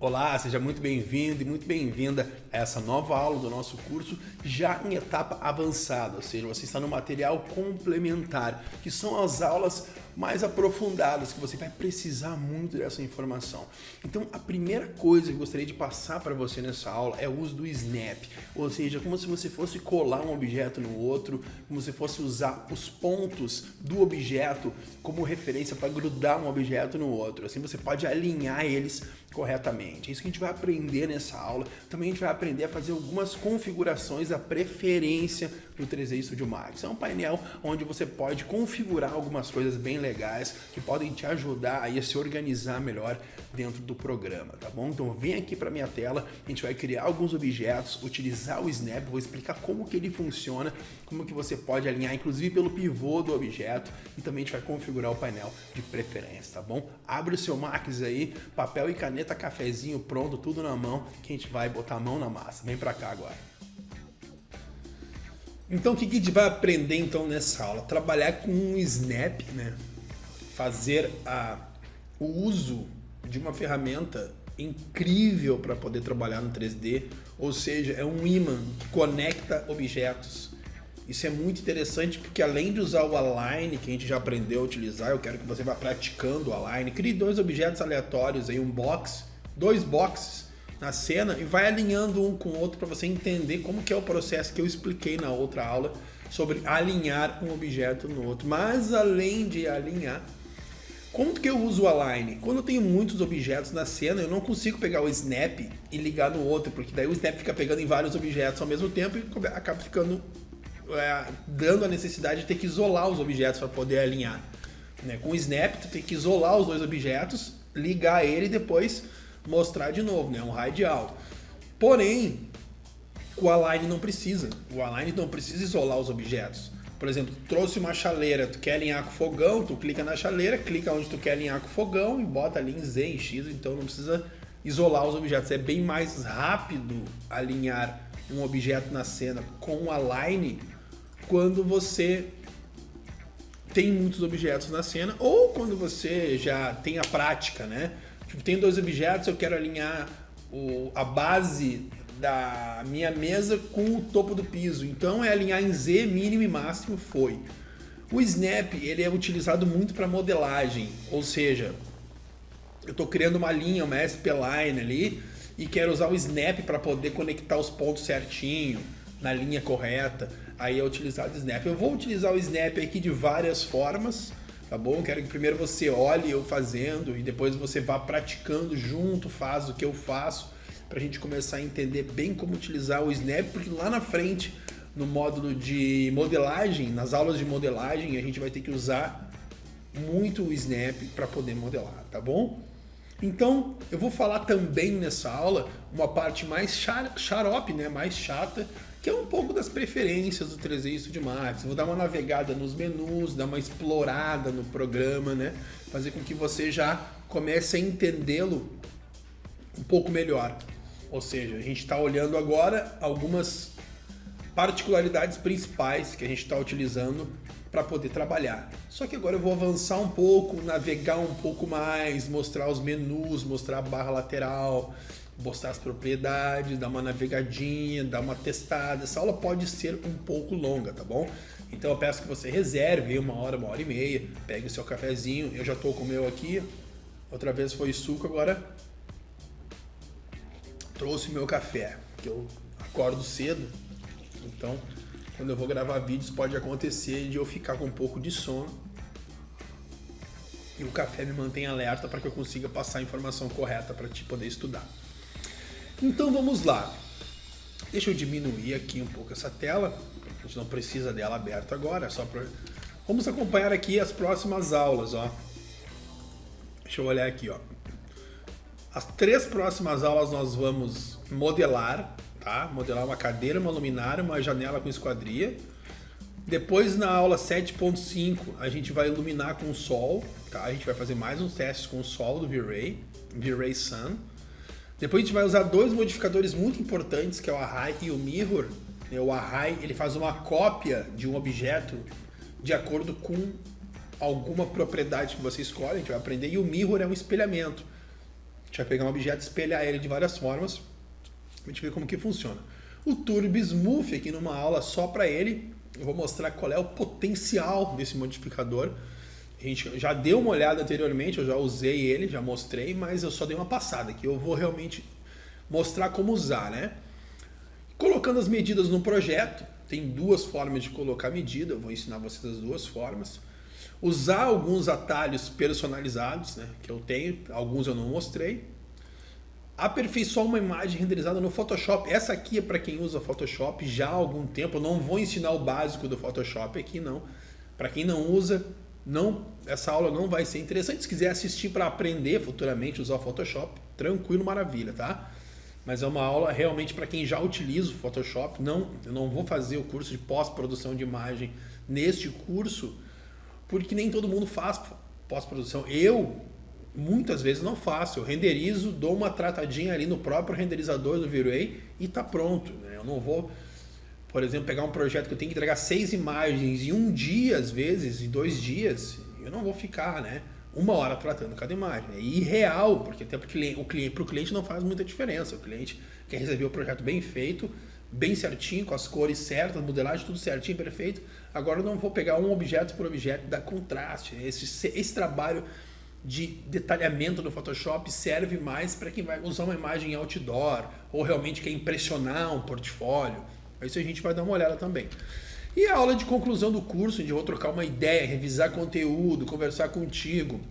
Olá, seja muito bem-vindo e muito bem-vinda a essa nova aula do nosso curso já em etapa avançada, ou seja, você está no material complementar, que são as aulas mais aprofundadas, que você vai precisar muito dessa informação. Então, a primeira coisa que eu gostaria de passar para você nessa aula é o uso do snap, ou seja, como se você fosse colar um objeto no outro, como se fosse usar os pontos do objeto como referência para grudar um objeto no outro. Assim você pode alinhar eles corretamente. É isso que a gente vai aprender nessa aula. Também a gente vai aprender a fazer algumas configurações da preferência do 3D Studio Max. É um painel onde você pode configurar algumas coisas bem legais que podem te ajudar aí a se organizar melhor dentro do programa, tá bom? Então vem aqui para minha tela, a gente vai criar alguns objetos, utilizar o Snap, vou explicar como que ele funciona, como que você pode alinhar, inclusive pelo pivô do objeto, e também a gente vai configurar o painel de preferência, tá bom? Abre o seu Max aí, papel e caneta, cafezinho pronto, tudo na mão, que a gente vai botar a mão na massa. Vem para cá agora. Então o que a gente vai aprender então nessa aula? Trabalhar com um Snap, né? Fazer o uso de uma ferramenta incrível para poder trabalhar no 3D, ou seja, é um ímã que conecta objetos. Isso é muito interessante porque além de usar o Align, que a gente já aprendeu a utilizar, eu quero que você vá praticando o Align. Crie dois objetos aleatórios, aí dois boxes na cena e vai alinhando um com o outro para você entender como que é o processo que eu expliquei na outra aula sobre alinhar um objeto no outro. Mas além de alinhar, como que eu uso o Align? Quando eu tenho muitos objetos na cena, eu não consigo pegar o Snap e ligar no outro, porque daí o Snap fica pegando em vários objetos ao mesmo tempo e acaba ficando dando a necessidade de ter que isolar os objetos para poder alinhar. Né? Com o Snap, tu tem que isolar os dois objetos, ligar ele e depois mostrar de novo, né? Um hide out. Porém, o Align não precisa. O Align não precisa isolar os objetos. Por exemplo, tu trouxe uma chaleira, tu quer alinhar com o fogão, tu clica na chaleira, clica onde tu quer alinhar com o fogão e bota ali em Z, em X, então não precisa isolar os objetos. É bem mais rápido alinhar um objeto na cena com o Align quando você tem muitos objetos na cena ou quando você já tem a prática, né? Tipo, tem dois objetos, eu quero alinhar a base da minha mesa com o topo do piso. Então é alinhar em Z, mínimo e máximo, foi. O Snap, ele é utilizado muito para modelagem, ou seja, eu estou criando uma linha, uma SP-Line ali, e quero usar o Snap para poder conectar os pontos certinho, na linha correta, aí é utilizado o Snap. Eu vou utilizar o Snap aqui de várias formas, tá bom? Quero que primeiro você olhe eu fazendo e depois você vá praticando junto, faz o que eu faço, para a gente começar a entender bem como utilizar o Snap, porque lá na frente, no módulo de modelagem, nas aulas de modelagem, a gente vai ter que usar muito o Snap para poder modelar, tá bom? Então, eu vou falar também nessa aula uma parte mais xarope, né? Mais chata, que é um pouco das preferências do 3D Studio Max. Vou dar uma navegada nos menus, dar uma explorada no programa, né? Fazer com que você já comece a entendê-lo um pouco melhor. Ou seja, a gente está olhando agora algumas particularidades principais que a gente está utilizando para poder trabalhar. Só que agora eu vou avançar um pouco, navegar um pouco mais, mostrar os menus, mostrar a barra lateral, mostrar as propriedades, dar uma navegadinha, dar uma testada. Essa aula pode ser um pouco longa, tá bom? Então eu peço que você reserve 1 hora e meia, pegue o seu cafezinho. Eu já estou com o meu aqui, outra vez foi suco, agora trouxe o meu café, que eu acordo cedo, então quando eu vou gravar vídeos pode acontecer de eu ficar com um pouco de sono e o café me mantém alerta para que eu consiga passar a informação correta para te poder estudar. Então vamos lá, deixa eu diminuir aqui um pouco essa tela, a gente não precisa dela aberta agora, é só para... Vamos acompanhar aqui as próximas aulas, ó. Deixa eu olhar aqui, ó. As 3 próximas aulas nós vamos modelar, tá? Modelar uma cadeira, uma luminária, uma janela com esquadria. Depois na aula 7.5 a gente vai iluminar com o sol, tá? A gente vai fazer mais uns testes com o sol do V-Ray Sun. Depois a gente vai usar 2 modificadores muito importantes, que é o Array e o Mirror. O Array, ele faz uma cópia de um objeto de acordo com alguma propriedade que você escolhe, a gente vai aprender. E o Mirror é um espelhamento. gente vai pegar um objeto e espelhar ele de várias formas. A gente vê como que funciona. O Turbo Smooth, aqui numa aula só para ele, eu vou mostrar qual é o potencial desse modificador. A gente já deu uma olhada anteriormente, eu já usei ele, já mostrei, mas eu só dei uma passada aqui. Eu vou realmente mostrar como usar, né? Colocando as medidas no projeto, tem duas formas de colocar medida, eu vou ensinar vocês as duas formas. Usar alguns atalhos personalizados, né, que eu tenho, alguns eu não mostrei. Aperfeiçoar uma imagem renderizada no Photoshop. Essa aqui é para quem usa Photoshop já há algum tempo. Eu não vou ensinar o básico do Photoshop aqui, não. Para quem não usa, essa aula não vai ser interessante. Se quiser assistir para aprender futuramente a usar o Photoshop, tranquilo, maravilha, tá? Mas é uma aula realmente para quem já utiliza o Photoshop. Eu não vou fazer o curso de pós-produção de imagem neste curso, porque nem todo mundo faz pós-produção. Eu, muitas vezes, não faço. Eu renderizo, dou uma tratadinha ali no próprio renderizador do V-Ray e tá pronto, né? Eu não vou, por exemplo, pegar um projeto que eu tenho que entregar 6 imagens em um dia, às vezes, em 2 dias. Eu não vou ficar, né, 1 hora tratando cada imagem. É irreal, porque até para o cliente não faz muita diferença. O cliente quer receber o projeto bem feito, bem certinho, com as cores certas, modelagem tudo certinho, perfeito. Agora eu não vou pegar um objeto por objeto, dar contraste. Esse trabalho de detalhamento no Photoshop serve mais para quem vai usar uma imagem em outdoor ou realmente quer impressionar um portfólio. Isso a gente vai dar uma olhada também. E a aula de conclusão do curso, onde eu vou trocar uma ideia, revisar conteúdo, conversar contigo,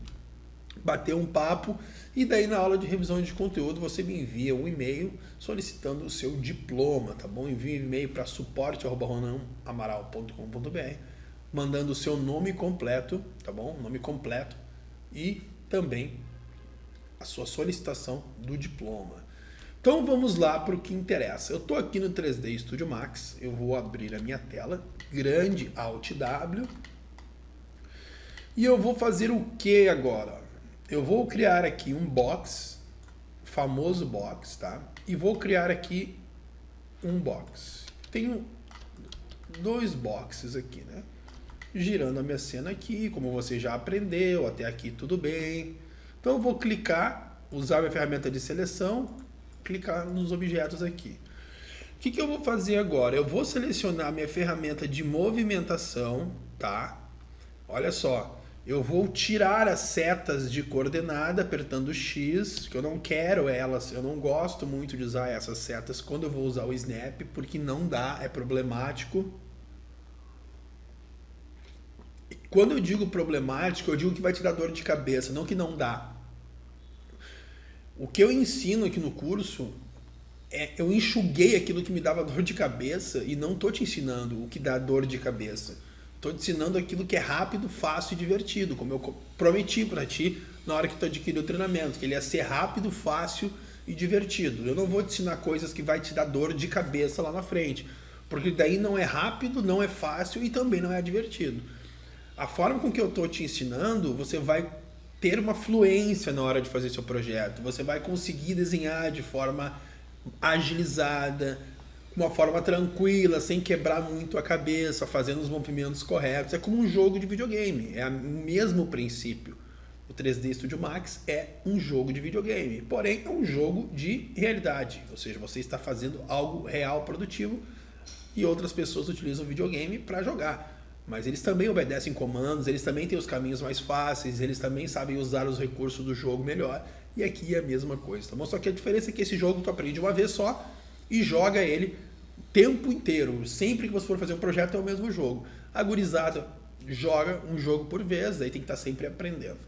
bater um papo, e daí na aula de revisão de conteúdo você me envia um e-mail solicitando o seu diploma, tá bom? Envia um e-mail para suporte@ronanamaral.com.br mandando o seu nome completo, tá bom? Nome completo e também a sua solicitação do diploma. Então vamos lá para o que interessa. Eu estou aqui no 3D Studio Max, eu vou abrir a minha tela, grande Alt W, e eu vou fazer o que agora? Eu vou criar aqui um box, famoso box, tá? E vou criar aqui um box. Tenho 2 boxes aqui, né? Girando a minha cena aqui, como você já aprendeu, até aqui tudo bem. Então eu vou clicar, usar a minha ferramenta de seleção, clicar nos objetos aqui. O que eu vou fazer agora? Eu vou selecionar a minha ferramenta de movimentação, tá? Olha só, eu vou tirar as setas de coordenada apertando X, que eu não quero elas, eu não gosto muito de usar essas setas quando eu vou usar o Snap, porque não dá, é problemático. Quando eu digo problemático, eu digo que vai te dar dor de cabeça, não que não dá. O que eu ensino aqui no curso, eu enxuguei aquilo que me dava dor de cabeça e não estou te ensinando o que dá dor de cabeça. Estou te ensinando aquilo que é rápido, fácil e divertido, como eu prometi para ti na hora que tu adquiriu o treinamento, que ele ia ser rápido, fácil e divertido. Eu não vou te ensinar coisas que vai te dar dor de cabeça lá na frente, porque daí não é rápido, não é fácil e também não é divertido. A forma com que eu estou te ensinando, você vai ter uma fluência na hora de fazer seu projeto. Você vai conseguir desenhar de forma agilizada, uma forma tranquila, sem quebrar muito a cabeça, fazendo os movimentos corretos. É como um jogo de videogame, é o mesmo princípio. O 3D Studio Max é um jogo de videogame, porém é um jogo de realidade. Ou seja, você está fazendo algo real, produtivo, e outras pessoas utilizam o videogame para jogar. Mas eles também obedecem comandos, eles também têm os caminhos mais fáceis, eles também sabem usar os recursos do jogo melhor. E aqui é a mesma coisa, tá bom? Só que a diferença é que esse jogo tu aprende uma vez só e joga ele o tempo inteiro. Sempre que você for fazer um projeto é o mesmo jogo. A gurizada joga um jogo por vez, aí tem que estar sempre aprendendo.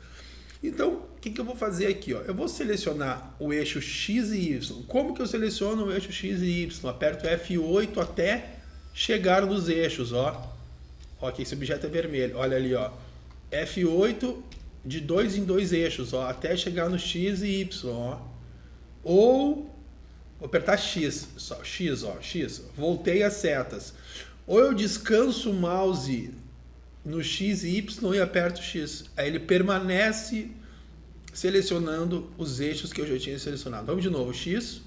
Então, o que eu vou fazer aqui? Ó? Eu vou selecionar o eixo X e Y. Como que eu seleciono o eixo X e Y? Aperto F8 até chegar nos eixos, ó. Ó, aqui esse objeto é vermelho, olha ali, ó. F8 de 2 em 2 eixos, ó, até chegar no X e Y, ó. Ou, vou apertar X, só, X, ó, X. Voltei as setas. Ou eu descanso o mouse no X e Y e aperto X. Aí ele permanece selecionando os eixos que eu já tinha selecionado. Vamos de novo, X.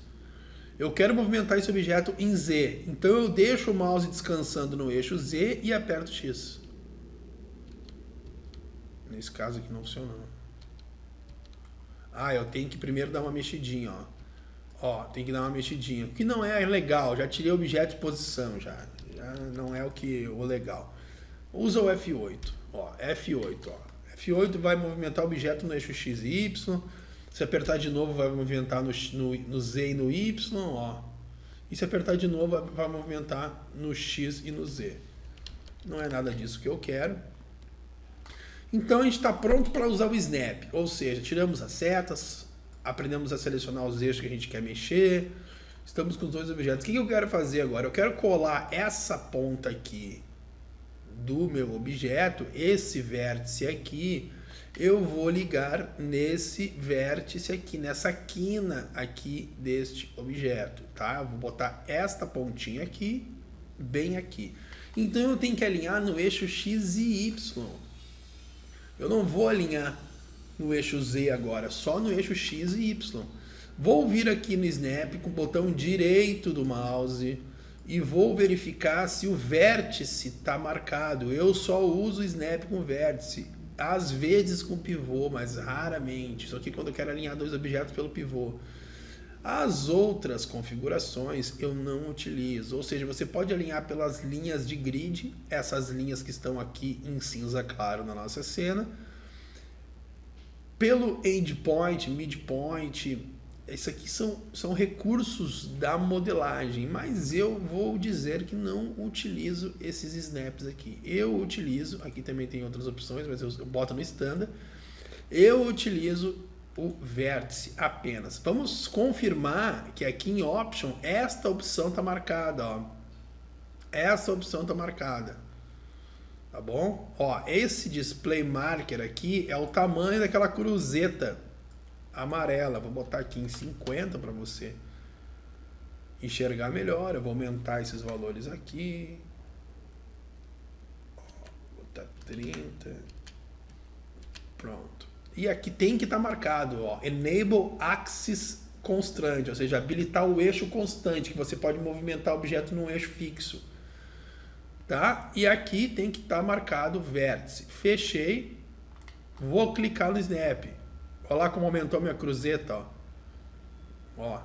Eu quero movimentar esse objeto em Z, então eu deixo o mouse descansando no eixo Z e aperto X. Nesse caso aqui não funcionou. Ah, eu tenho que primeiro dar uma mexidinha, ó. Ó, tem que dar uma mexidinha. O que não é legal, já tirei o objeto de posição, já não é o legal. Usa o F8, ó, F8, ó. F8 vai movimentar o objeto no eixo X e Y. Se apertar de novo, vai movimentar no Z e no Y, ó. E se apertar de novo, vai movimentar no X e no Z. Não é nada disso que eu quero. Então a gente está pronto para usar o Snap. Ou seja, tiramos as setas, aprendemos a selecionar os eixos que a gente quer mexer. Estamos com os dois objetos. O que eu quero fazer agora? Eu quero colar essa ponta aqui do meu objeto, esse vértice aqui, eu vou ligar nesse vértice aqui, nessa quina aqui deste objeto, tá? Eu vou botar esta pontinha aqui, bem aqui. Então eu tenho que alinhar no eixo X e Y. Eu não vou alinhar no eixo Z agora, só no eixo X e Y. Vou vir aqui no Snap com o botão direito do mouse e vou verificar se o vértice está marcado. Eu só uso o Snap com vértice, às vezes com pivô, mas raramente. Isso aqui quando eu quero alinhar dois objetos pelo pivô. As outras configurações eu não utilizo, ou seja, você pode alinhar pelas linhas de grid, essas linhas que estão aqui em cinza claro na nossa cena, pelo endpoint, midpoint. Isso aqui são recursos da modelagem, mas eu vou dizer que não utilizo esses snaps aqui. Eu utilizo, aqui também tem outras opções, mas eu boto no standard, eu utilizo o vértice apenas. Vamos confirmar que aqui em Option, esta opção está marcada, ó. Essa opção está marcada. Tá bom? Ó, esse display marker aqui é o tamanho daquela cruzeta amarela. Vou botar aqui em 50 para você enxergar melhor. Eu vou aumentar esses valores aqui. Vou botar 30. Pronto. E aqui tem que estar marcado, ó, Enable Axis Constraint, ou seja, habilitar o eixo constante, que você pode movimentar o objeto num eixo fixo. Tá? E aqui tem que estar marcado vértice. Fechei. Vou clicar no Snap. Olha lá como aumentou minha cruzeta, ó. Ó,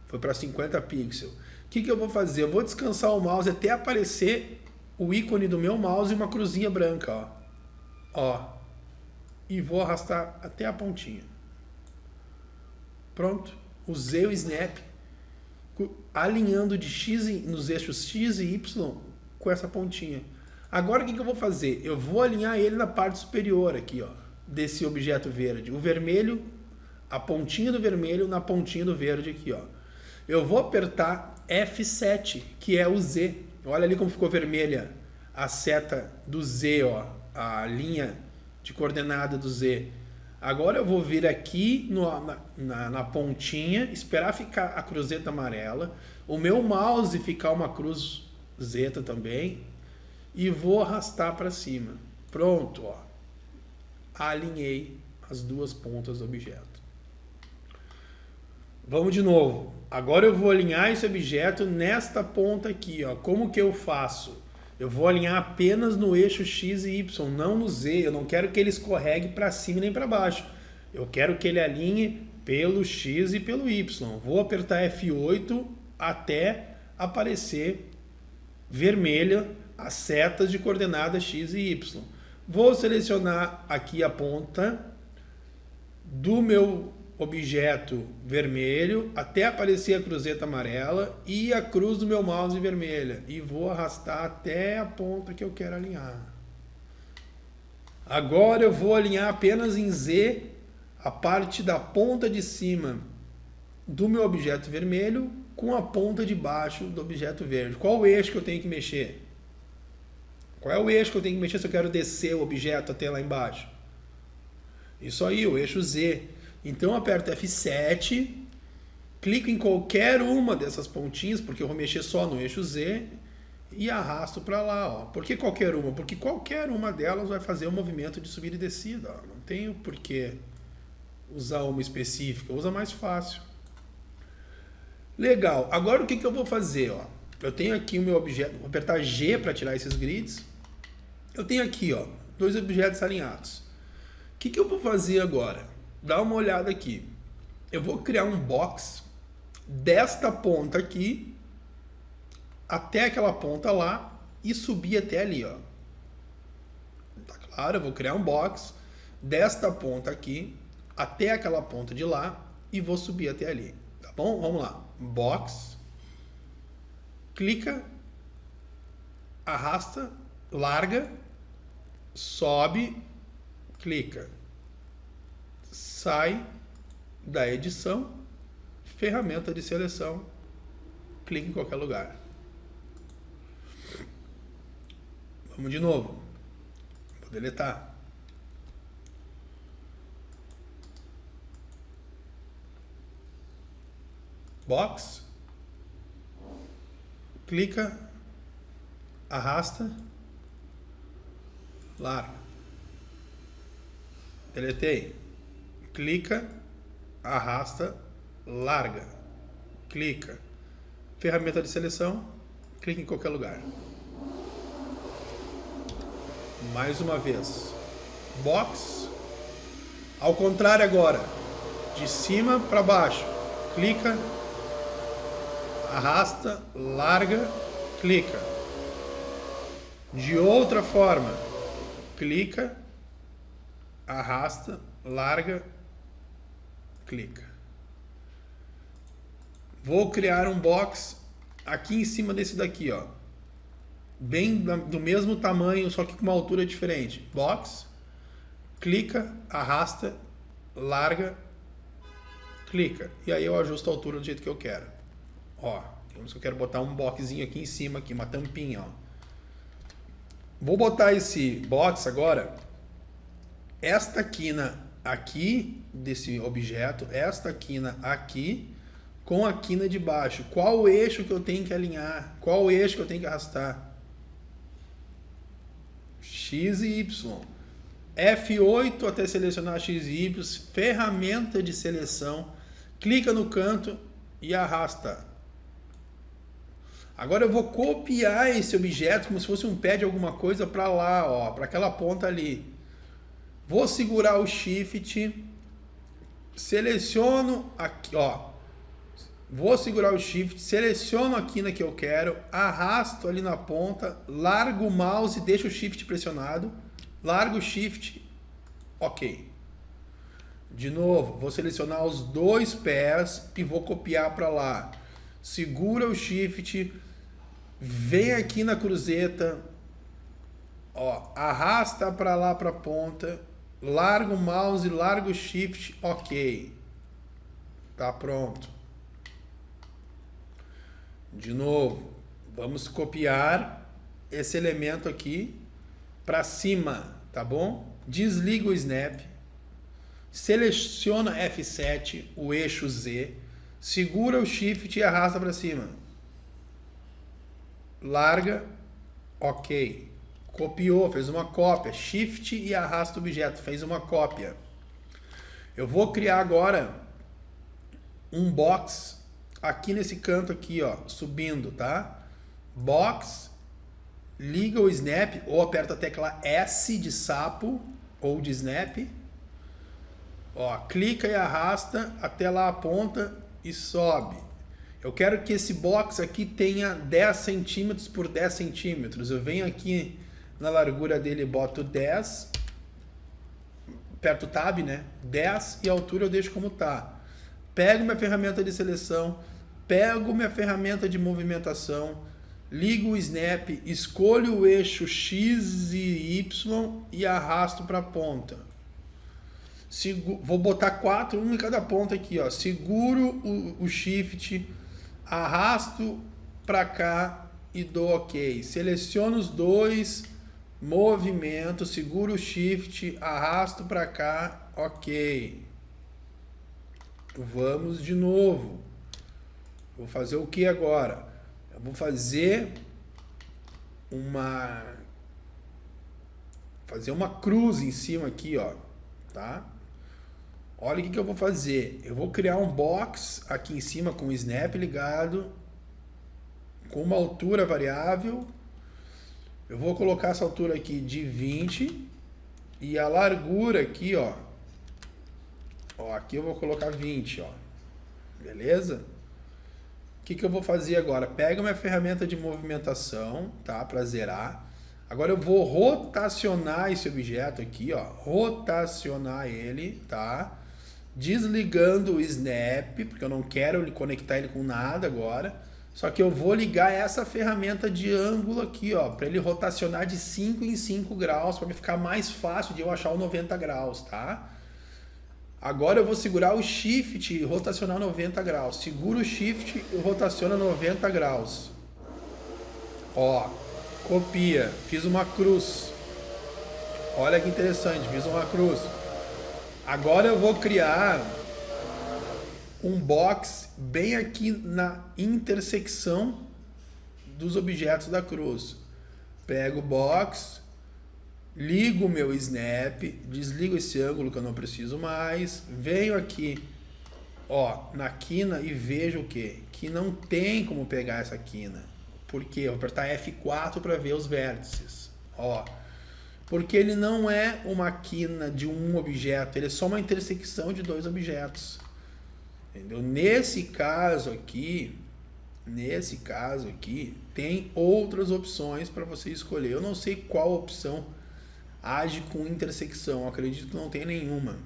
foi para 50 pixels. O que eu vou fazer? Eu vou descansar o mouse até aparecer o ícone do meu mouse e uma cruzinha branca, ó. Ó. E vou arrastar até a pontinha. Pronto. Usei o Snap alinhando de X nos eixos X e Y com essa pontinha. Agora o que eu vou fazer? Eu vou alinhar ele na parte superior aqui, ó, desse objeto verde. O vermelho, a pontinha do vermelho na pontinha do verde aqui, ó. Eu vou apertar F7, que é o Z. Olha ali como ficou vermelha a seta do Z, ó, a linha de coordenada do Z. Agora eu vou vir aqui na pontinha, esperar ficar a cruzeta amarela, o meu mouse ficar uma cruz zeta também, e vou arrastar para cima. Pronto, ó. Alinhei as duas pontas do objeto. Vamos de novo. Agora eu vou alinhar esse objeto nesta ponta aqui, ó. Como que eu faço? Eu vou alinhar apenas no eixo X e Y, não no Z. Eu não quero que ele escorregue para cima nem para baixo. Eu quero que ele alinhe pelo X e pelo Y. Vou apertar F8 até aparecer vermelha as setas de coordenadas X e Y. Vou selecionar aqui a ponta do meu objeto vermelho até aparecer a cruzeta amarela e a cruz do meu mouse vermelha. E vou arrastar até a ponta que eu quero alinhar. Agora eu vou alinhar apenas em Z a parte da ponta de cima do meu objeto vermelho com a ponta de baixo do objeto verde. Qual o eixo que eu tenho que mexer? Qual é o eixo que eu tenho que mexer se eu quero descer o objeto até lá embaixo? Isso aí, o eixo Z. Então eu aperto F7, clico em qualquer uma dessas pontinhas, porque eu vou mexer só no eixo Z, e arrasto para lá. Ó. Por que qualquer uma? Porque qualquer uma delas vai fazer um movimento de subida e descida. Ó. Não tenho por que usar uma específica, usa mais fácil. Legal, agora o que eu vou fazer? Ó? Eu tenho aqui o meu objeto, vou apertar G para tirar esses grids. Eu tenho aqui, ó, dois objetos alinhados. O que eu vou fazer agora? dá uma olhada aqui. Eu vou criar um box desta ponta aqui até aquela ponta lá e subir até ali, ó. Tá claro? Eu vou criar um box desta ponta aqui até aquela ponta de lá e vou subir até ali, tá bom? Vamos lá. Box, clica, arrasta, larga, sobe, clica, sai da edição, ferramenta de seleção, clica em qualquer lugar. Vamos de novo. Vou deletar. Box, clica, arrasta, larga. Deletei. Clica, arrasta, larga. Clica. Ferramenta de seleção, clica em qualquer lugar. Mais uma vez. Box. Ao contrário agora. De cima para baixo. Clica, arrasta, larga, clica. De outra forma. Clica, arrasta, larga, clica. Vou criar um box aqui em cima desse daqui, ó. Bem do mesmo tamanho, só que com uma altura diferente. Box, clica, arrasta, larga, clica. E aí eu ajusto a altura do jeito que eu quero. Ó, digamos que eu quero botar um boxzinho aqui em cima, aqui, uma tampinha, ó. Vou botar esse box agora, esta quina aqui desse objeto, esta quina aqui, com a quina de baixo. Qual o eixo que eu tenho que alinhar? Qual o eixo que eu tenho que arrastar? X e Y. F8 até selecionar X e Y, ferramenta de seleção, clica no canto e arrasta. Agora eu vou copiar esse objeto como se fosse um pé de alguma coisa para lá, ó, para aquela ponta ali. Vou segurar o Shift, seleciono aqui, ó. Vou segurar o Shift, seleciono a quina que eu quero, arrasto ali na ponta, largo o mouse e deixo o Shift pressionado, largo o Shift, ok. De novo, vou selecionar os dois pés e vou copiar para lá. Segura o Shift, vem aqui na cruzeta, ó, arrasta para lá para a ponta, larga o mouse, larga o Shift, ok. Tá pronto. De novo, vamos copiar esse elemento aqui para cima, tá bom? Desliga o Snap, seleciona F7, o eixo Z, segura o Shift e arrasta para cima. Larga, ok. Copiou, fez uma cópia. Shift e arrasta o objeto, fez uma cópia. Eu vou criar agora um box aqui nesse canto aqui, ó, subindo, tá? Box, liga o Snap ou aperta a tecla S de sapo ou de Snap. Ó, clica e arrasta até lá a ponta e sobe. Eu quero que esse box aqui tenha 10 centímetros por 10 centímetros. Eu venho aqui na largura dele e boto 10, aperto o Tab, né? 10 e a altura eu deixo como tá. Pego minha ferramenta de seleção, pego minha ferramenta de movimentação, ligo o Snap, escolho o eixo X e Y e arrasto para a ponta. Vou botar 4, um em cada ponta aqui, ó. Seguro o Shift, arrasto para cá e dou OK. Seleciono os dois movimentos, seguro o Shift, arrasto para cá, OK. Vamos de novo. Vou fazer o que agora? Eu vou fazer uma cruz em cima aqui, ó, tá? Olha o que eu vou fazer. Eu vou criar um box aqui em cima com o Snap ligado, com uma altura variável. Eu vou colocar essa altura aqui de 20 e a largura aqui, ó, Ó, aqui eu vou colocar 20, ó. Beleza? O que eu vou fazer agora? Pega minha ferramenta de movimentação, tá? Para zerar. Agora eu vou rotacionar esse objeto aqui, ó. Rotacionar ele, tá? Desligando o snap, porque eu não quero conectar ele com nada agora. Só que eu vou ligar essa ferramenta de ângulo aqui, ó, para ele rotacionar de 5 em 5 graus, para ficar mais fácil de eu achar o 90 graus, tá? Agora eu vou segurar o Shift e rotacionar 90 graus. Seguro o Shift e rotaciona 90 graus. Ó, copia, fiz uma cruz. Olha que interessante, fiz uma cruz. Agora eu vou criar um box bem aqui na intersecção dos objetos da cruz. Pego o box, ligo o meu snap, desligo esse ângulo que eu não preciso mais, venho aqui, ó, na quina e vejo o quê? Que não tem como pegar essa quina. Por quê? Eu vou apertar F4 para ver os vértices. Ó, porque ele não é uma quina de um objeto, ele é só uma intersecção de dois objetos. Entendeu? Nesse caso aqui, tem outras opções para você escolher. Eu não sei qual opção age com intersecção. Eu acredito que não tem nenhuma.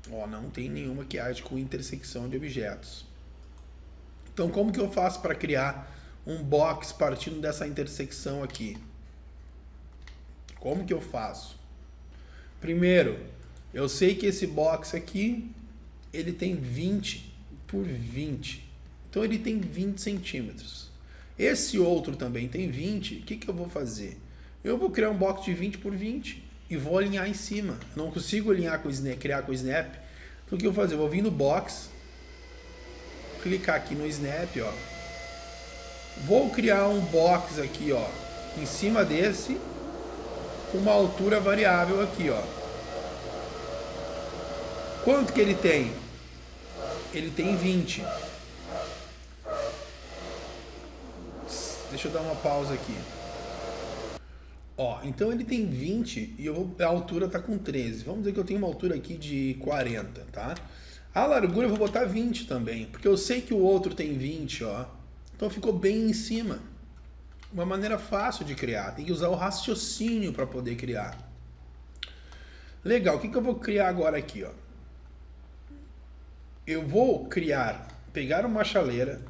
Ó, não tem nenhuma que age com intersecção de objetos. Então, como que eu faço para criar um box partindo dessa intersecção aqui? Como que eu faço? Primeiro, eu sei que esse box aqui, ele tem 20 por 20. Então, ele tem 20 centímetros. Esse outro também tem 20. O que eu vou fazer? Eu vou criar um box de 20 por 20 e vou alinhar em cima. Eu não consigo alinhar com o snap, criar com o snap. Então, o que eu vou fazer? Eu vou vir no box, clicar aqui no snap, ó. Vou criar um box aqui, ó, em cima desse, com uma altura variável aqui, ó. Quanto que ele tem? Ele tem 20. Deixa eu dar uma pausa aqui. Ó, então ele tem 20 e a altura tá com 13. Vamos dizer que eu tenho uma altura aqui de 40, tá? A largura eu vou botar 20 também, porque eu sei que o outro tem 20, ó. Então ficou bem em cima. Uma maneira fácil de criar. Tem que usar o raciocínio para poder criar. Legal, o que eu vou criar agora aqui, ó? Eu vou pegar uma chaleira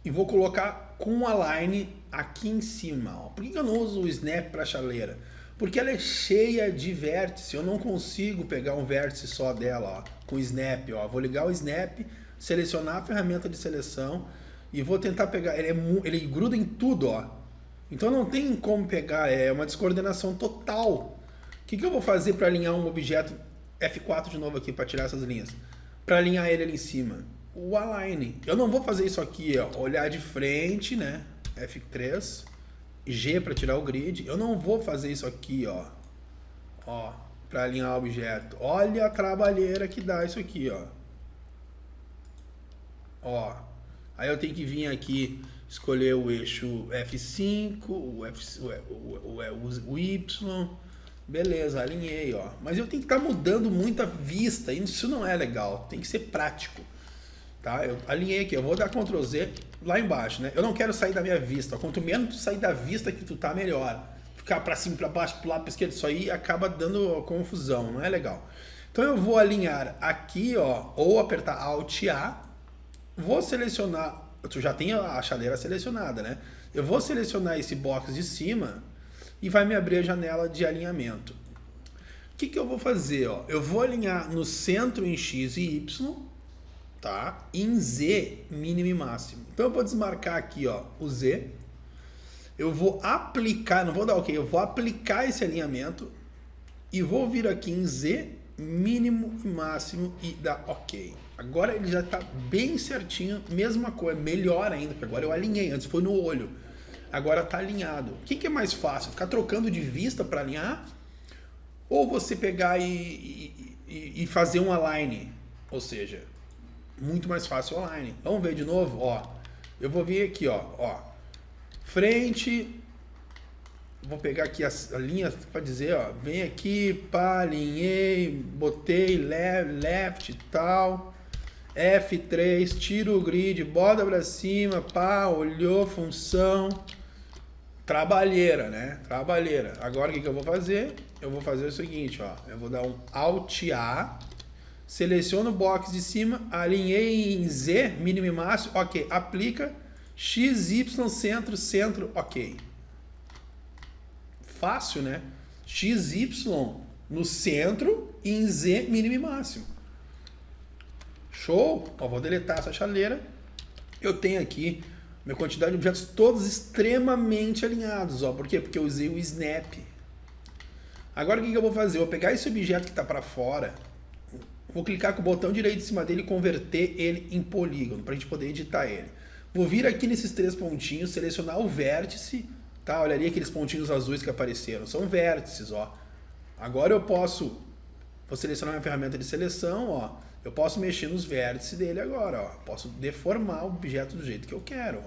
e vou colocar com a line aqui em cima, ó. Por que eu não uso o snap para chaleira? Porque ela é cheia de vértice. Eu não consigo pegar um vértice só dela, ó, com o snap, ó. Vou ligar o snap, selecionar a ferramenta de seleção e vou tentar pegar. Ele gruda em tudo, ó. Então não tem como pegar, é uma descoordenação total. O que eu vou fazer para alinhar um objeto? F4 de novo aqui para tirar essas linhas. Para alinhar ele ali em cima. O align. Eu não vou fazer isso aqui, ó, olhar de frente, né? F3, G para tirar o grid. Eu não vou fazer isso aqui, ó, para alinhar o objeto. Olha a trabalheira que dá isso aqui, ó. Aí eu tenho que vir aqui, escolher o eixo F5, o Y. Beleza, alinhei, ó. Mas eu tenho que estar mudando muita vista. Isso não é legal. Tem que ser prático. Tá? Eu alinhei aqui. Eu vou dar Ctrl Z lá embaixo, né? Eu não quero sair da minha vista. Quanto menos tu sair da vista que tu tá, melhor. Ficar para cima, para baixo, pro lado, para esquerda, isso aí acaba dando confusão. Não é legal. Então eu vou alinhar aqui, ó. Ou apertar Alt A. Vou selecionar. Tu já tem a chaleira selecionada, né? Eu vou selecionar esse box de cima e vai me abrir a janela de alinhamento. O que eu vou fazer? Ó? Eu vou alinhar no centro em X e Y, tá? Em Z, mínimo e máximo. Então eu vou desmarcar aqui, ó, o Z. Eu vou aplicar, não vou dar OK, eu vou aplicar esse alinhamento e vou vir aqui em Z, mínimo e máximo e dar OK. Agora ele já está bem certinho, mesma coisa, melhor ainda, porque agora eu alinhei, antes foi no olho. Agora está alinhado. O que é mais fácil? Ficar trocando de vista para alinhar? Ou você pegar e fazer um align? Ou seja, muito mais fácil o align. Vamos ver de novo? Ó, eu vou vir aqui, ó. Frente, vou pegar aqui a linha para dizer, ó, vem aqui, pá, alinhei, botei left e tal, F3, tiro o grid, bota para cima, pá, olhou, função, trabalheira, né? Trabalheira. Agora o que eu vou fazer? Eu vou fazer o seguinte, ó, eu vou dar um Alt A, seleciono o box de cima, alinhei em Z, mínimo e máximo, ok, aplica, X, Y, centro, centro, ok. Fácil, né? X, Y no centro e em Z, mínimo e máximo. Show? Ó, vou deletar essa chaleira. Eu tenho aqui minha quantidade de objetos todos extremamente alinhados. Ó. Por quê? Porque eu usei o Snap. Agora o que eu vou fazer? Eu vou pegar esse objeto que está para fora, vou clicar com o botão direito em cima dele e converter ele em polígono, para a gente poder editar ele. Vou vir aqui nesses 3 pontinhos, selecionar o vértice, tá? Olha ali aqueles pontinhos azuis que apareceram, são vértices, ó. Agora eu vou selecionar minha ferramenta de seleção, ó. Eu posso mexer nos vértices dele agora, ó. Posso deformar o objeto do jeito que eu quero,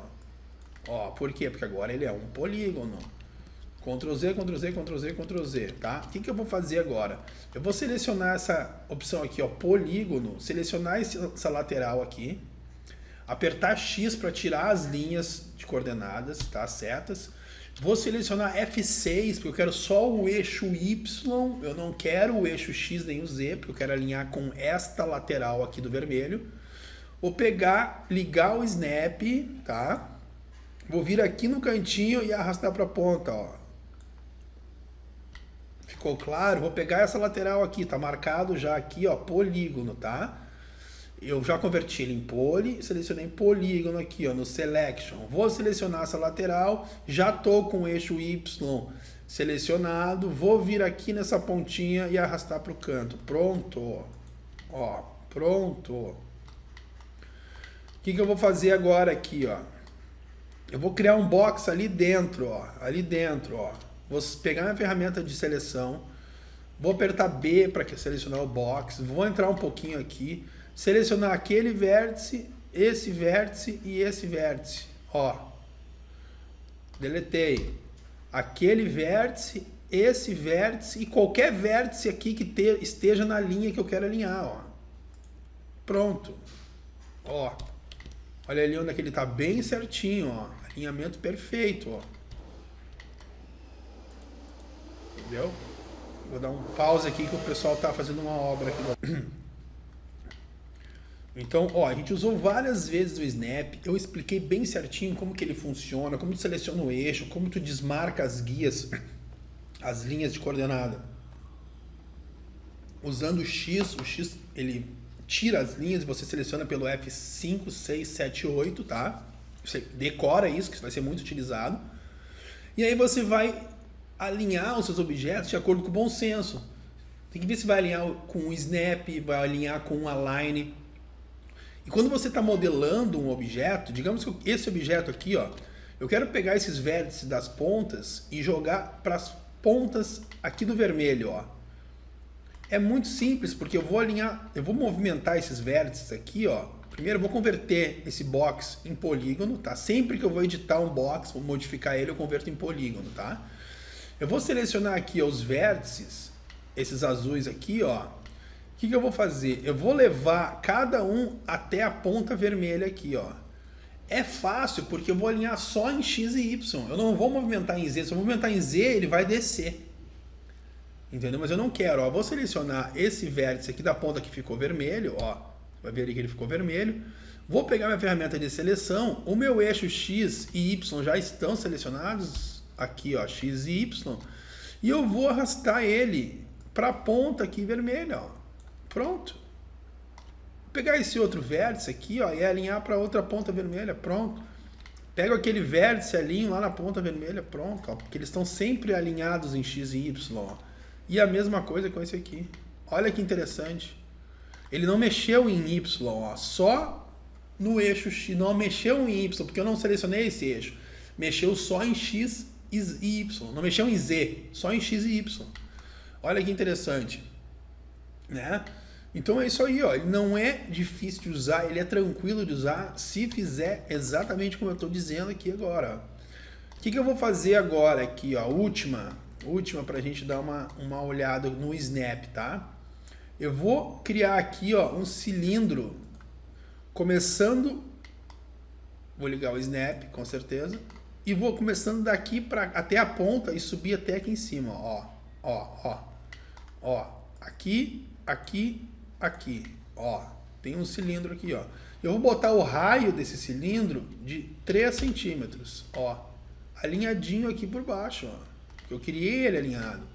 ó. Ó, por quê? Porque agora ele é um polígono. Ctrl Z, Ctrl Z, Ctrl Z, Ctrl Z, tá? O que eu vou fazer agora? Eu vou selecionar essa opção aqui, ó, polígono, selecionar essa lateral aqui, apertar X para tirar as linhas de coordenadas, tá? Setas. Vou selecionar F6, porque eu quero só o eixo Y, eu não quero o eixo X nem o Z, porque eu quero alinhar com esta lateral aqui do vermelho. Vou pegar, ligar o Snap, tá? Vou vir aqui no cantinho e arrastar para a ponta, ó. Ficou claro? Vou pegar essa lateral aqui, tá marcado já aqui, ó, polígono, tá? Eu já converti ele em poly, selecionei polígono aqui, ó, no selection. Vou selecionar essa lateral, já tô com o eixo Y selecionado, vou vir aqui nessa pontinha e arrastar para o canto. Pronto, ó, pronto. O que eu vou fazer agora aqui, ó? Eu vou criar um box ali dentro, ó, Vou pegar minha ferramenta de seleção, vou apertar B para selecionar o box, vou entrar um pouquinho aqui, selecionar aquele vértice e esse vértice, ó. Deletei. Aquele vértice, esse vértice e qualquer vértice aqui que esteja na linha que eu quero alinhar, ó. Pronto. Ó. Olha ali onde é que ele tá bem certinho, ó. Alinhamento perfeito, ó. Entendeu? Vou dar um pause aqui que o pessoal tá fazendo uma obra aqui. Então, ó, a gente usou várias vezes o Snap. Eu expliquei bem certinho como que ele funciona, como tu seleciona o eixo, como tu desmarca as guias, as linhas de coordenada. Usando o X ele tira as linhas e você seleciona pelo F5, 6, 7, 8, tá? Você decora isso, que vai ser muito utilizado. E aí você vai alinhar os seus objetos de acordo com o bom senso. Tem que ver se vai alinhar com o Snap, vai alinhar com o Align. E quando você está modelando um objeto, digamos que esse objeto aqui, ó, eu quero pegar esses vértices das pontas e jogar para as pontas aqui do vermelho, ó. É muito simples, porque eu vou movimentar esses vértices aqui, ó. Primeiro eu vou converter esse box em polígono, tá? Sempre que eu vou editar um box, vou modificar ele, eu converto em polígono, tá? Eu vou selecionar aqui ó, os vértices, esses azuis aqui, ó. O que eu vou fazer? Eu vou levar cada um até a ponta vermelha aqui, ó. É fácil porque eu vou alinhar só em X e Y. Eu não vou movimentar em Z. Se eu movimentar em Z, ele vai descer. Entendeu? Mas eu não quero, ó. Vou selecionar esse vértice aqui da ponta que ficou vermelho, ó. Vai ver ali que ele ficou vermelho. Vou pegar minha ferramenta de seleção. O meu eixo X e Y já estão selecionados. Aqui, ó, X e Y. E eu vou arrastar ele para a ponta aqui vermelha, ó. Pronto. Vou pegar esse outro vértice aqui, ó, e alinhar para outra ponta vermelha, pronto. Pego aquele vértice, alinho lá na ponta vermelha, pronto, ó, porque eles estão sempre alinhados em X e Y, ó. E a mesma coisa com esse aqui. Olha que interessante. Ele não mexeu em Y, ó, só no eixo X, não mexeu em Y, porque eu não selecionei esse eixo. Mexeu só em X e Y, não mexeu em Z, só em X e Y. Olha que interessante, né? Então é isso aí, ó. Ele não é difícil de usar, ele é tranquilo de usar se fizer exatamente como eu estou dizendo aqui agora. O que eu vou fazer agora aqui, ó, última pra gente dar uma olhada no Snap, tá? Eu vou criar aqui, ó, um cilindro, começando, vou ligar o Snap, com certeza, e vou começando daqui até a ponta e subir até aqui em cima, ó, aqui, ó, tem um cilindro aqui, ó. Eu vou botar o raio desse cilindro de 3 centímetros, ó, alinhadinho aqui por baixo, ó. Eu criei ele alinhado.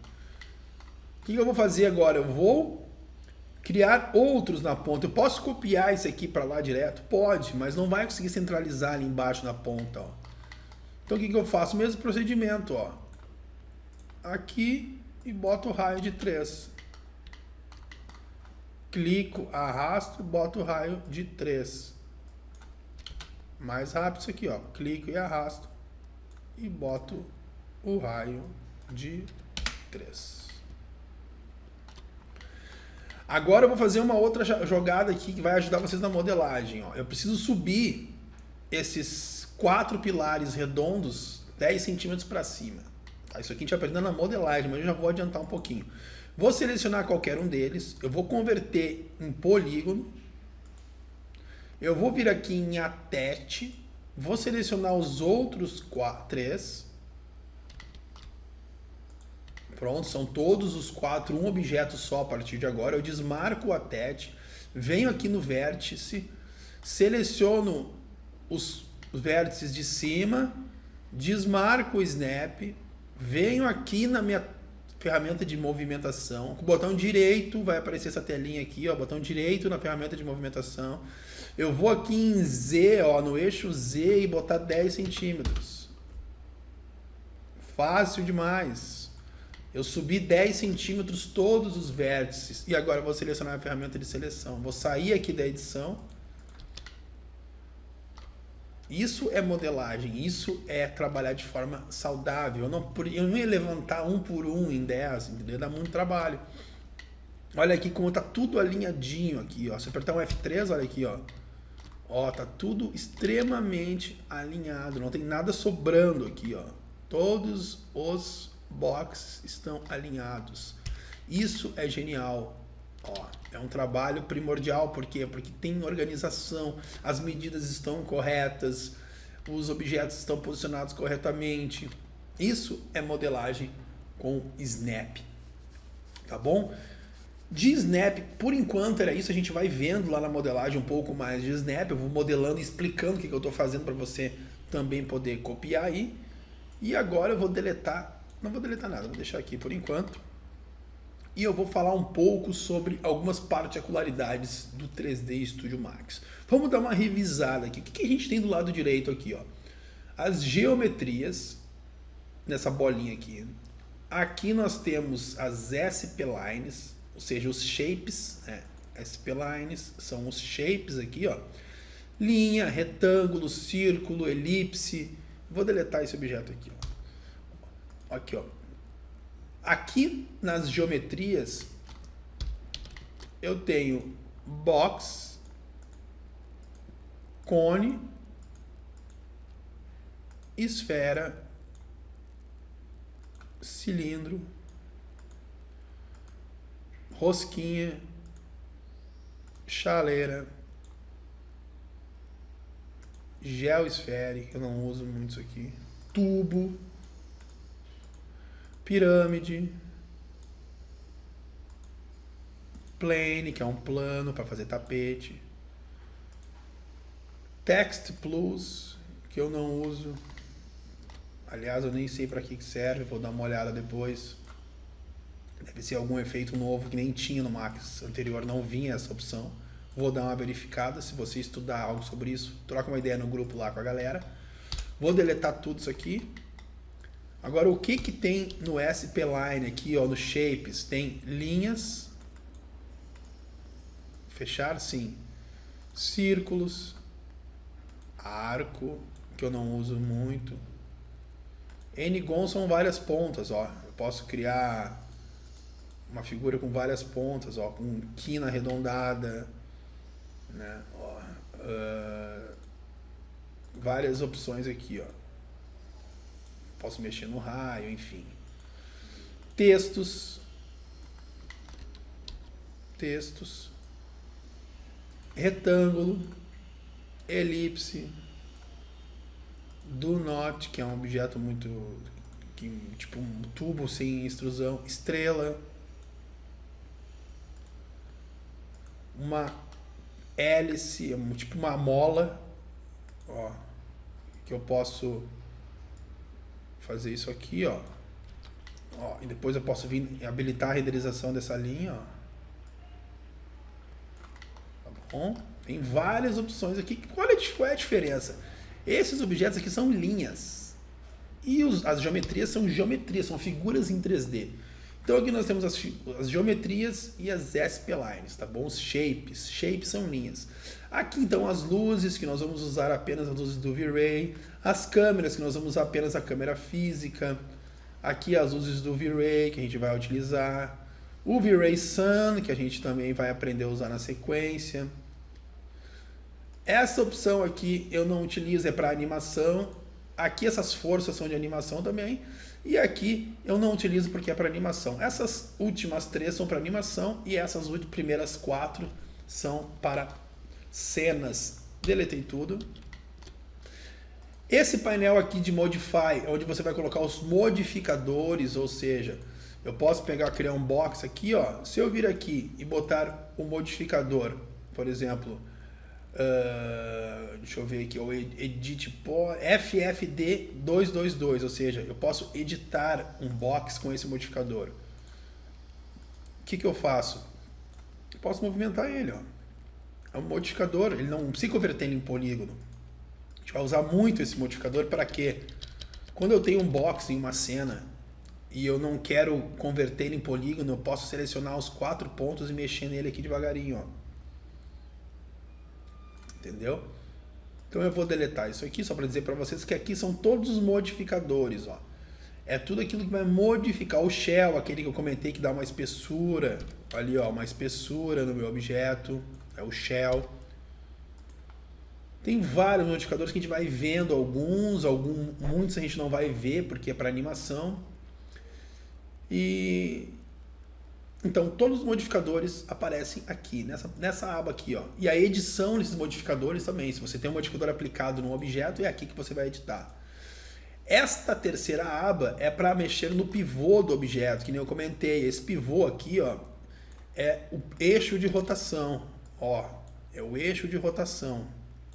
O que eu vou fazer agora? Eu vou criar outros na ponta. Eu posso copiar isso aqui para lá direto? Pode, mas não vai conseguir centralizar ali embaixo na ponta, ó. Então o que eu faço? O mesmo procedimento, ó. Aqui e boto o raio de 3. Clico, arrasto, boto o raio de 3. Mais rápido isso aqui, ó. Clico e arrasto e boto o raio de 3. Agora eu vou fazer uma outra jogada aqui que vai ajudar vocês na modelagem, ó. Eu preciso subir esses 4 pilares redondos 10 centímetros para cima. Tá? Isso aqui a gente vai aprendendo na modelagem, mas eu já vou adiantar um pouquinho. Vou selecionar qualquer um deles, eu vou converter em polígono, eu vou vir aqui em Attach, vou selecionar os outros 3. Pronto, são todos os 4, um objeto só a partir de agora. Eu desmarco o Attach, venho aqui no vértice, seleciono os vértices de cima, desmarco o Snap, venho aqui na minha ferramenta de movimentação, com o botão direito, vai aparecer essa telinha aqui, ó, botão direito na ferramenta de movimentação. Eu vou aqui em Z, ó, no eixo Z e botar 10 centímetros. Fácil demais. Eu subi 10 centímetros todos os vértices. E agora eu vou selecionar a ferramenta de seleção. Vou sair aqui da edição. Isso é modelagem. Isso é trabalhar de forma saudável. Eu não ia levantar um por um em 10, entendeu? Dá muito trabalho. Olha aqui como tá tudo alinhadinho aqui, ó. Se eu apertar um F3, olha aqui, ó. Ó, tá tudo extremamente alinhado. Não tem nada sobrando aqui, ó. Todos os boxes estão alinhados. Isso é genial. Ó, é um trabalho primordial. Por quê? Porque tem organização, as medidas estão corretas, os objetos estão posicionados corretamente. Isso é modelagem com Snap. Tá bom? De Snap, por enquanto era isso. A gente vai vendo lá na modelagem um pouco mais de Snap. Eu vou modelando e explicando o que eu estou fazendo para você também poder copiar aí. E agora eu vou deletar. Não vou deletar nada, vou deixar aqui por enquanto. E eu vou falar um pouco sobre algumas particularidades do 3D Studio Max. Vamos dar uma revisada aqui. O que a gente tem do lado direito aqui, ó? As geometrias, nessa bolinha aqui. Aqui nós temos as SP-Lines, ou seja, os shapes, né? SP-Lines são os shapes aqui, ó. Linha, retângulo, círculo, elipse. Vou deletar esse objeto aqui, ó. Aqui, ó. Aqui nas geometrias eu tenho box, cone, esfera, cilindro, rosquinha, chaleira, geosfere, eu não uso muito isso aqui, tubo, pirâmide, plane, que é um plano para fazer tapete, text plus, que eu não uso, aliás eu nem sei para que serve, vou dar uma olhada depois, deve ser algum efeito novo que nem tinha no Max anterior, não vinha essa opção, vou dar uma verificada. Se você estudar algo sobre isso, troca uma ideia no grupo lá com a galera. Vou deletar tudo isso aqui. Agora, o que tem no SP-Line aqui, ó, no Shapes? Tem linhas, fechar, sim, círculos, arco, que eu não uso muito. N-gon são várias pontas, ó. Eu posso criar uma figura com várias pontas, ó, com quina arredondada, né? Ó, várias opções aqui, ó. Posso mexer no raio, enfim. Textos. Retângulo. Elipse. Do not, que é um objeto muito... tipo um tubo sem extrusão. Estrela. Uma hélice, tipo uma mola. Ó, que eu posso fazer isso aqui, ó. E depois eu posso vir habilitar a renderização dessa linha, ó. Tá bom? Tem várias opções aqui. Qual é a diferença? Esses objetos aqui são linhas. E as geometrias são figuras em 3D. Então aqui nós temos as geometrias e as splines, tá bom? Os shapes. Shapes são linhas. Aqui então as luzes, que nós vamos usar apenas as luzes do V-Ray. As câmeras, que nós vamos usar apenas a câmera física. Aqui as luzes do V-Ray, que a gente vai utilizar. O V-Ray Sun, que a gente também vai aprender a usar na sequência. Essa opção aqui eu não utilizo, é para animação. Aqui essas forças são de animação também. E aqui eu não utilizo porque é para animação. Essas últimas 3 são para animação e essas primeiras 4 são para cenas. Deletei tudo. Esse painel aqui de Modify, onde você vai colocar os modificadores, ou seja, eu posso criar um box aqui, ó. Se eu vir aqui e botar o modificador, por exemplo, deixa eu ver aqui, o Edit FFD 222, ou seja, eu posso editar um box com esse modificador. O que eu faço? Eu posso movimentar ele, ó. É um modificador, ele não precisa converter ele em polígono. A gente vai usar muito esse modificador para quê? Quando eu tenho um box em uma cena e eu não quero converter ele em polígono, eu posso selecionar os 4 pontos e mexer nele aqui devagarinho, ó. Entendeu? Então eu vou deletar isso aqui só para dizer para vocês que aqui são todos os modificadores, ó. É tudo aquilo que vai modificar o shell, aquele que eu comentei que dá uma espessura, ali ó, uma espessura no meu objeto, é o shell. Tem vários modificadores que a gente vai vendo, muitos a gente não vai ver porque é para animação. Então, todos os modificadores aparecem aqui, nessa aba aqui, ó. E a edição desses modificadores também. Se você tem um modificador aplicado no objeto, é aqui que você vai editar. Esta terceira aba é para mexer no pivô do objeto, que nem eu comentei. Esse pivô aqui, ó, é o eixo de rotação. Ó, é o eixo de rotação.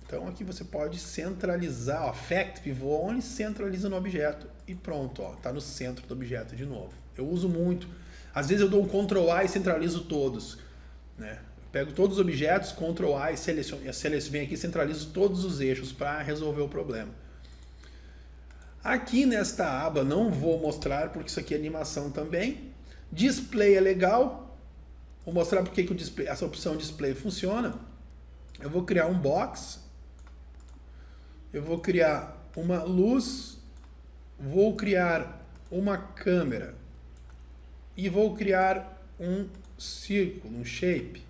Então, aqui você pode centralizar, ó, Fact Pivot Only, centraliza no objeto e pronto, ó, tá no centro do objeto de novo. Eu uso muito. Às vezes eu dou um Ctrl A e centralizo todos, né? Eu pego todos os objetos, Ctrl A e vem aqui e centralizo todos os eixos para resolver o problema. Aqui nesta aba não vou mostrar porque isso aqui é animação também. Display é legal. Vou mostrar porque que o display, essa opção display funciona. Eu vou criar um box. Eu vou criar uma luz. Vou criar uma câmera. E vou criar um círculo, um shape.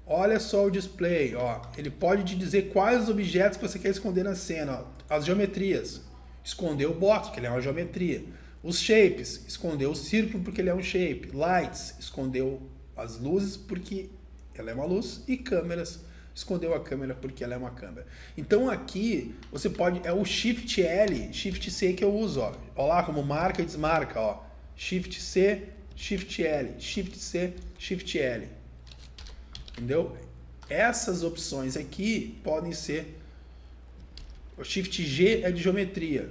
Olha só o display, ó. Ele pode te dizer quais os objetos que você quer esconder na cena. Ó. As geometrias. Esconder o box, porque ele é uma geometria. Os shapes. Esconder o círculo, porque ele é um shape. Lights. Escondeu as luzes, porque ela é uma luz. E câmeras. Escondeu a câmera, porque ela é uma câmera. Então aqui, você pode... É o Shift L, Shift C que eu uso, ó. Olha lá como marca e desmarca, ó. Shift C, Shift L, Shift C, Shift L. Entendeu? Essas opções aqui podem ser... O Shift G é de geometria.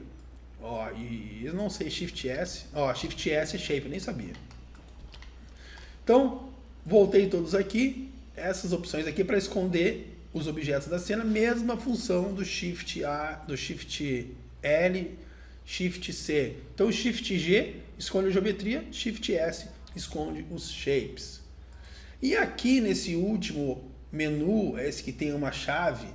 Ó, e eu não sei Shift S. Ó, Shift S é shape, eu nem sabia. Então, voltei todos aqui. Essas opções aqui para esconder os objetos da cena. Mesma função do Shift A, do Shift L, Shift C. Então, Shift G esconde a geometria, Shift S esconde os shapes. E aqui nesse último menu, esse que tem uma chave,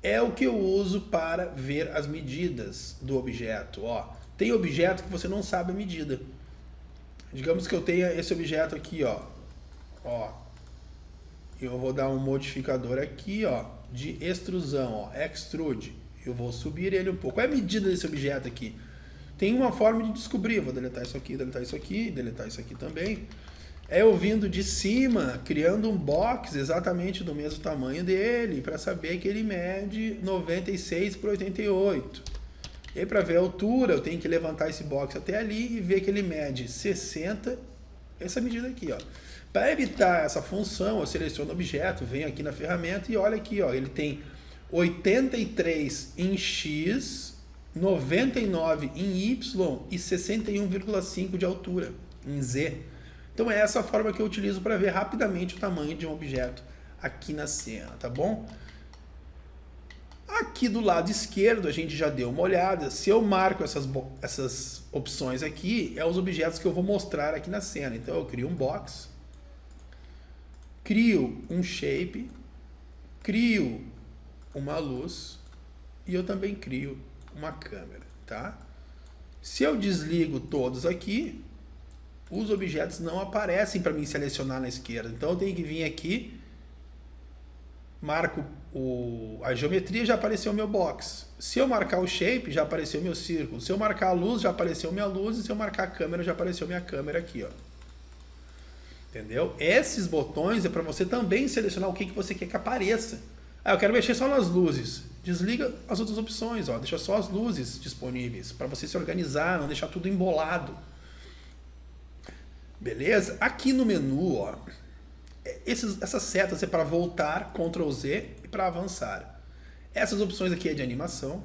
é o que eu uso para ver as medidas do objeto. Ó, tem objeto que você não sabe a medida. Digamos que eu tenha esse objeto aqui, ó. Eu vou dar um modificador aqui, ó, de extrusão, ó, extrude. Eu vou subir ele um pouco. Qual é a medida desse objeto aqui? Tem uma forma de descobrir. Eu vou deletar isso aqui, deletar isso aqui, deletar isso aqui também. É eu vindo de cima, criando um box exatamente do mesmo tamanho dele, para saber que ele mede 96 por 88. E aí, para ver a altura, eu tenho que levantar esse box até ali e ver que ele mede 60, essa medida aqui, ó. Para evitar essa função, eu seleciono o objeto, venho aqui na ferramenta e olha aqui, ó, ele tem 83 em X, 99 em Y e 61,5 de altura em Z. Então é essa forma que eu utilizo para ver rapidamente o tamanho de um objeto aqui na cena, tá bom? Aqui do lado esquerdo a gente já deu uma olhada. Se eu marco essas opções aqui, é os objetos que eu vou mostrar aqui na cena. Então eu crio um box, crio um shape, crio uma luz e eu também crio uma câmera, tá? Se eu desligo todos aqui, os objetos não aparecem para mim selecionar na esquerda. Então eu tenho que vir aqui, marco a geometria, já apareceu o meu box. Se eu marcar o shape, já apareceu o meu círculo. Se eu marcar a luz, já apareceu minha luz. E se eu marcar a câmera, já apareceu minha câmera aqui, ó. Entendeu? Esses botões é para você também selecionar o que você quer que apareça. Ah, eu quero mexer só nas luzes. Desliga as outras opções, ó. Deixa só as luzes disponíveis para você se organizar, não deixar tudo embolado. Beleza? Aqui no menu, ó, essas setas é para voltar, Ctrl Z, e para avançar. Essas opções aqui é de animação.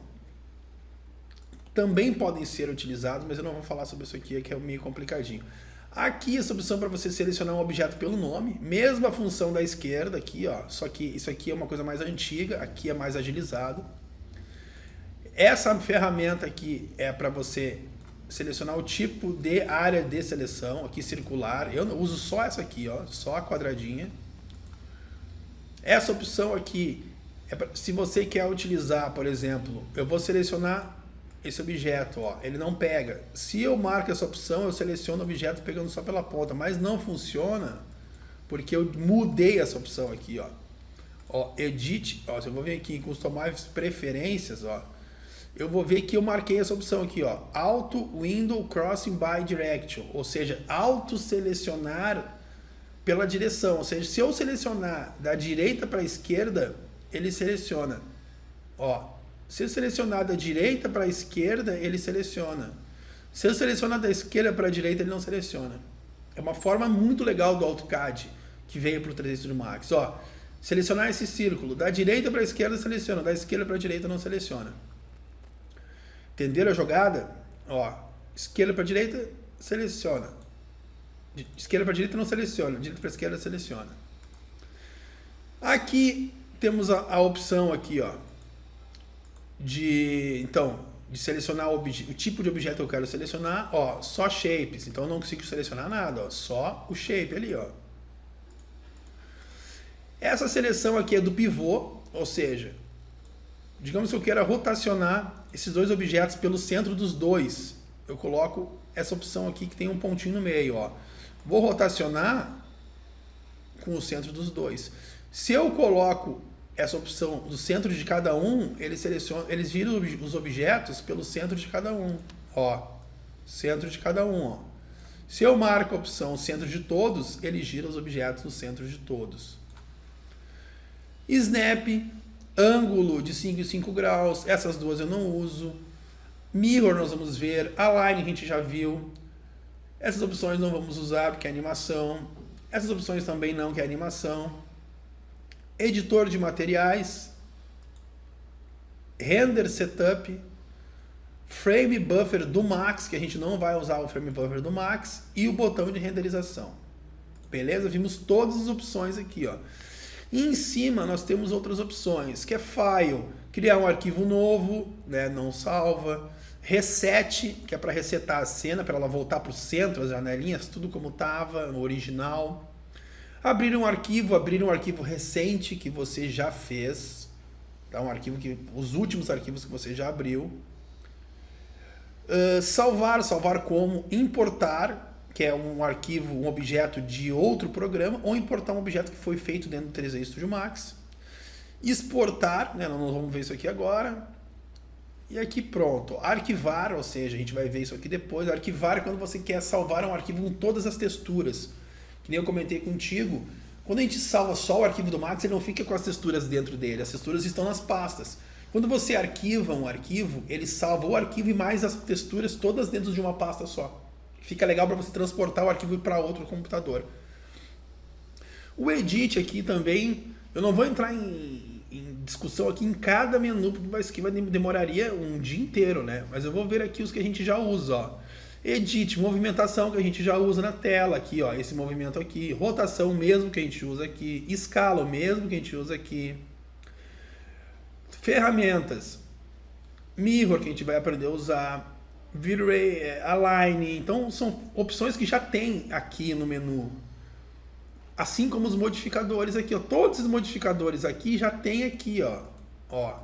Também podem ser utilizadas, mas eu não vou falar sobre isso aqui, que é meio complicadinho. Aqui essa opção para você selecionar um objeto pelo nome, mesma função da esquerda aqui, ó, só que isso aqui é uma coisa mais antiga, aqui é mais agilizado. Essa ferramenta aqui é para você selecionar o tipo de área de seleção, aqui circular. Eu uso só essa aqui, ó, só a quadradinha. Essa opção aqui, se você quer utilizar, por exemplo, eu vou selecionar esse objeto, ó, ele não pega. Se eu marco essa opção, eu seleciono o objeto pegando só pela ponta, mas não funciona porque eu mudei essa opção aqui, ó. Ó, Edit, ó, se eu vou vir aqui em Customize Preferências, ó, eu vou ver que eu marquei essa opção aqui, ó, Auto Window Crossing by Direction, ou seja, auto-selecionar pela direção. Ou seja, se eu selecionar da direita para a esquerda, ele seleciona. Ó, se eu selecionar da direita para a esquerda, ele seleciona. Se eu selecionar da esquerda para a direita, ele não seleciona. É uma forma muito legal do AutoCAD que veio para o 3ds Max. Ó, selecionar esse círculo, da direita para a esquerda seleciona, da esquerda para a direita não seleciona. Entenderam a jogada? Ó, esquerda para direita, seleciona. Esquerda para direita não seleciona, direita para esquerda seleciona. Aqui temos a opção aqui, ó, de selecionar o tipo de objeto que eu quero selecionar, ó, só shapes. Então eu não consigo selecionar nada, ó, só o shape ali, ó. Essa seleção aqui é do pivô, ou seja, digamos que eu queira rotacionar esses dois objetos pelo centro dos dois. Eu coloco essa opção aqui que tem um pontinho no meio, ó. Vou rotacionar com o centro dos dois. Se eu coloco essa opção do centro de cada um, eles viram os objetos pelo centro de cada um, ó. Centro de cada um, ó. Se eu marco a opção centro de todos, ele gira os objetos no centro de todos. Snap, ângulo de 5 em 5 graus, essas duas eu não uso. Mirror nós vamos ver, Align a gente já viu. Essas opções não vamos usar porque é animação. Essas opções também não, que é animação. Editor de materiais. Render Setup. Frame Buffer do Max, que a gente não vai usar o Frame Buffer do Max. E o botão de renderização. Beleza? Vimos todas as opções aqui, ó. E em cima nós temos outras opções, que é File, criar um arquivo novo, né, não salva. Reset, que é para resetar a cena, para ela voltar para o centro, as janelinhas, tudo como estava no original. Abrir um arquivo recente que você já fez. Tá? Os últimos arquivos que você já abriu. Salvar como importar, que é um arquivo, um objeto de outro programa, ou importar um objeto que foi feito dentro do 3ds Studio Max. Exportar, né, nós vamos ver isso aqui agora. E aqui pronto, arquivar, ou seja, a gente vai ver isso aqui depois. Arquivar é quando você quer salvar um arquivo com todas as texturas. Que nem eu comentei contigo, quando a gente salva só o arquivo do Max, ele não fica com as texturas dentro dele, as texturas estão nas pastas. Quando você arquiva um arquivo, ele salva o arquivo e mais as texturas todas dentro de uma pasta só. Fica legal para você transportar o arquivo para outro computador. O Edit aqui também, eu não vou entrar em discussão aqui em cada menu, porque isso aqui demoraria um dia inteiro, né? Mas eu vou ver aqui os que a gente já usa, ó. Edit, movimentação que a gente já usa na tela aqui, ó, esse movimento aqui. Rotação mesmo que a gente usa aqui. Escala mesmo que a gente usa aqui. Ferramentas. Mirror que a gente vai aprender a usar. V-Ray, Align. Então são opções que já tem aqui no menu. Assim como os modificadores aqui, ó. Todos os modificadores aqui já tem aqui, ó.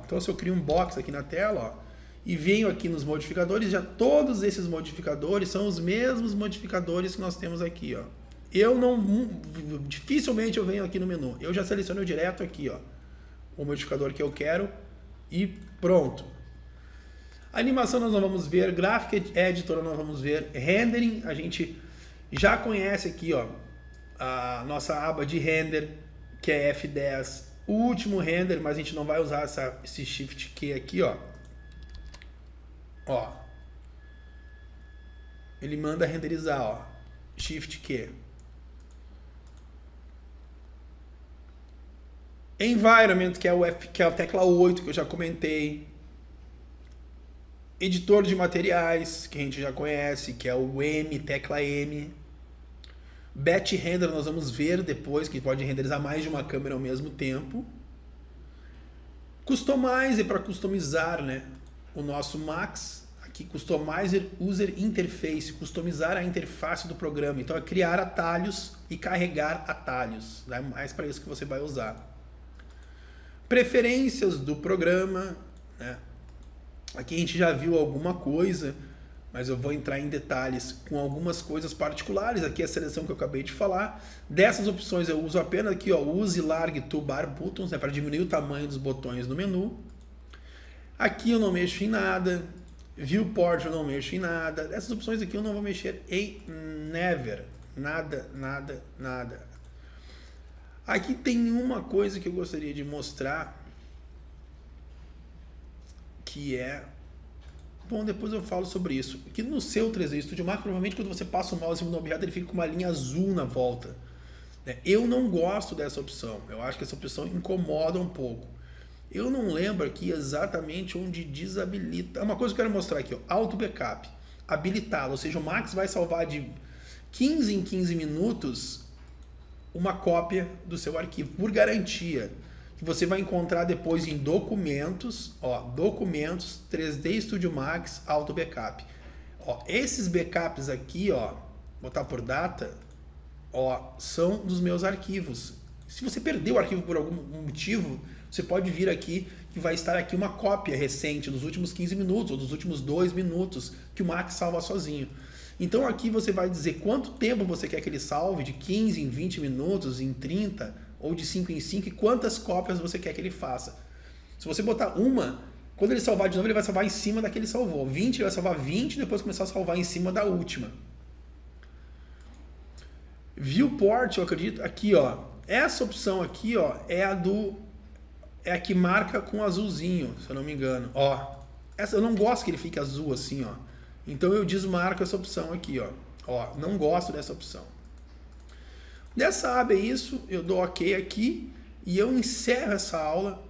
Então se eu crio um box aqui na tela, ó, e venho aqui nos modificadores, já todos esses modificadores são os mesmos modificadores que nós temos aqui, ó. Dificilmente eu venho aqui no menu. Eu já seleciono direto aqui, ó, o modificador que eu quero e pronto. Animação nós não vamos ver, Graphic Editor nós vamos ver, Rendering a gente já conhece aqui, ó, a nossa aba de render, que é F10, o último render, mas a gente não vai usar esse Shift Q aqui, ó. Ele manda renderizar, ó, Shift Q. Environment, que é a tecla 8, que eu já comentei. Editor de materiais, que a gente já conhece, que é o M, tecla M. Batch Render nós vamos ver depois, que pode renderizar mais de uma câmera ao mesmo tempo. Customizer, para customizar, né, o nosso Max. Aqui, Customizer User Interface, customizar a interface do programa. Então é criar atalhos e carregar atalhos. É mais para isso que você vai usar. Preferências do programa, né? Aqui a gente já viu alguma coisa, mas eu vou entrar em detalhes com algumas coisas particulares. Aqui é a seleção que eu acabei de falar. Dessas opções eu uso apenas aqui, ó, use largue toolbar buttons, né, para diminuir o tamanho dos botões no menu. Aqui eu não mexo em nada. Viewport eu não mexo em nada. Essas opções aqui eu não vou mexer em never. Nada, nada, nada. Aqui tem uma coisa que eu gostaria de mostrar, que é... Bom, depois eu falo sobre isso. Aqui no seu 3D Studio Max, provavelmente quando você passa o mouse no objeto, ele fica com uma linha azul na volta. Eu não gosto dessa opção. Eu acho que essa opção incomoda um pouco. Eu não lembro aqui exatamente onde desabilita. Uma coisa que eu quero mostrar aqui, ó, Auto Backup. Habilitado, ou seja, o Max vai salvar de 15 em 15 minutos uma cópia do seu arquivo, por garantia. Que você vai encontrar depois em documentos, ó, documentos, 3D Studio Max, Auto Backup. Ó, esses backups aqui, ó, botar por data, ó, são dos meus arquivos. Se você perdeu o arquivo por algum motivo, você pode vir aqui que vai estar aqui uma cópia recente dos últimos 15 minutos ou dos últimos 2 minutos que o Max salva sozinho. Então aqui você vai dizer quanto tempo você quer que ele salve, de 15 em 20 minutos, em 30 ou de 5 em 5, e quantas cópias você quer que ele faça. Se você botar uma, quando ele salvar de novo, ele vai salvar em cima da que ele salvou. 20, ele vai salvar 20 e depois começar a salvar em cima da última. Viewport, eu acredito, aqui, ó, essa opção aqui, ó, é a que marca com azulzinho, se eu não me engano. Ó, essa eu não gosto que ele fique azul assim, ó. Então eu desmarco essa opção aqui, ó. Ó, não gosto dessa opção. Dessa aba é isso, eu dou OK aqui e eu encerro essa aula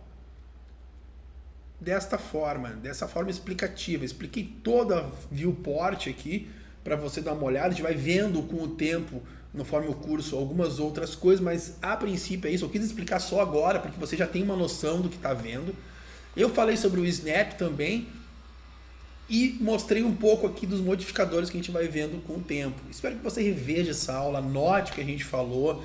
dessa forma explicativa. Expliquei toda a viewport aqui para você dar uma olhada. A gente vai vendo com o tempo, conforme o curso, algumas outras coisas, mas a princípio é isso. Eu quis explicar só agora, porque você já tem uma noção do que está vendo. Eu falei sobre o Snap também e mostrei um pouco aqui dos modificadores que a gente vai vendo com o tempo. Espero que você reveja essa aula, anote o que a gente falou,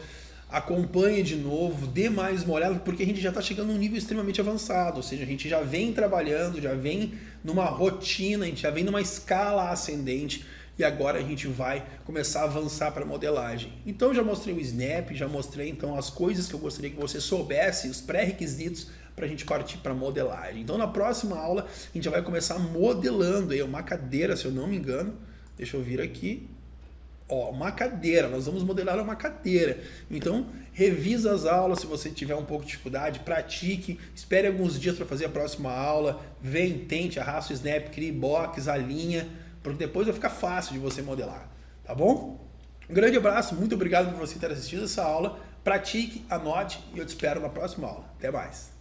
acompanhe de novo, dê mais uma olhada, porque a gente já está chegando num nível extremamente avançado, ou seja, a gente já vem trabalhando, já vem numa rotina, a gente já vem numa escala ascendente, e agora a gente vai começar a avançar para a modelagem. Então já mostrei o Snap, já mostrei então as coisas que eu gostaria que você soubesse, os pré-requisitos para a gente partir para modelagem. Então na próxima aula a gente já vai começar modelando aí uma cadeira, se eu não me engano. Deixa eu vir aqui. Ó, uma cadeira, nós vamos modelar uma cadeira. Então, revisa as aulas, se você tiver um pouco de dificuldade, pratique, espere alguns dias para fazer a próxima aula, vem, tente, arrasta o snap, crie box, alinha, porque depois vai ficar fácil de você modelar, tá bom? Um grande abraço, muito obrigado por você ter assistido essa aula, pratique, anote e eu te espero na próxima aula. Até mais!